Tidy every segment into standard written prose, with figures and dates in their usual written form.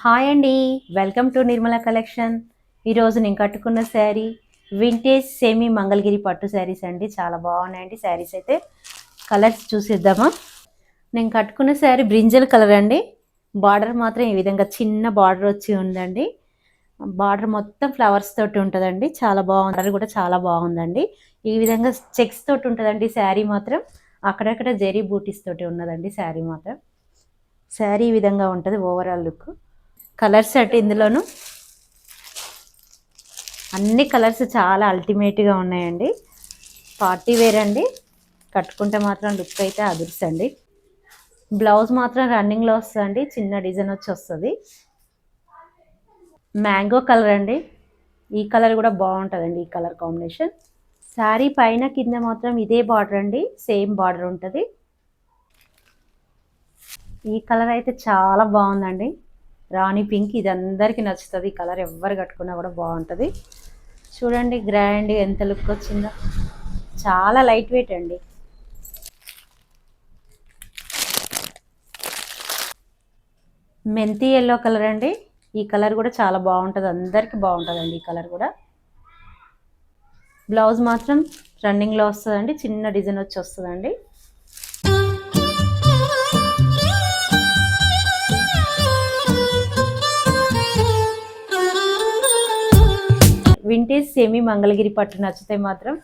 Hi అండి. Welcome to Nirmala collection. ఈరోజు నేను కట్టుకున్న శారీ వింటేజ్ సెమీ మంగళగిరి పట్టు శారీస్ అండి. చాలా బాగున్నాయండి శారీస్ అయితే. కలర్స్ చూసిద్దామా. నేను కట్టుకున్న శారీ బ్రింజల్ కలర్ అండి. బార్డర్ మాత్రం ఈ విధంగా చిన్న బార్డర్ వచ్చి ఉందండి. బార్డర్ మొత్తం ఫ్లవర్స్ తోటి ఉంటుందండి. చాలా బాగుంది. కలర్ కూడా చాలా బాగుందండి. ఈ విధంగా చెక్స్ తోటి ఉంటుందండి శారీ మాత్రం. అక్కడక్కడ జెరీ బూటీస్ తోటి ఉన్నదండి శారీ మాత్రం. శారీ ఈ విధంగా ఉంటుంది ఓవరాల్ లుక్. కలర్స్ అటు ఇందులోను అన్ని కలర్స్ చాలా అల్టిమేట్గా ఉన్నాయండి. పార్టీ వేర్ అండి. కట్టుకుంటే మాత్రం లుక్ అయితే అదుర్సండి. బ్లౌజ్ మాత్రం రన్నింగ్లో వస్తుందండి. చిన్న డిజైన్ వచ్చి వస్తుంది. మ్యాంగో కలర్ అండి. ఈ కలర్ కూడా బాగుంటుందండి. ఈ కలర్ కాంబినేషన్. శారీ పైన కింద మాత్రం ఇదే బార్డర్ అండి. సేమ్ బార్డర్ ఉంటుంది. ఈ కలర్ అయితే చాలా బాగుందండి. రాణి పింక్. ఇది అందరికీ నచ్చుతుంది. ఈ కలర్ ఎవరు కట్టుకున్నా కూడా బాగుంటుంది. చూడండి గ్రాండ్ ఎంత లుక్ వచ్చిందో. చాలా లైట్ వెయిట్ అండి. మెంతి ఎల్లో కలర్ అండి. ఈ కలర్ కూడా చాలా బాగుంటుంది. అందరికీ బాగుంటుందండి ఈ కలర్ కూడా. బ్లౌజ్ మాత్రం రన్నింగ్లో వస్తుందండి. చిన్న డిజైన్ వచ్చి వస్తుందండి. వింటేజ్ సెమీ మంగళగిరి పట్టు నచ్చితే మాత్రం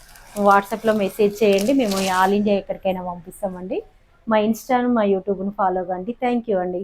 వాట్సాప్లో మెసేజ్ చేయండి. మేము ఆల్ ఇండియా ఎక్కడికైనా పంపిస్తామండి. మా ఇన్స్టాను మా యూట్యూబ్ను ఫాలో కండి. థ్యాంక్ యూ అండి.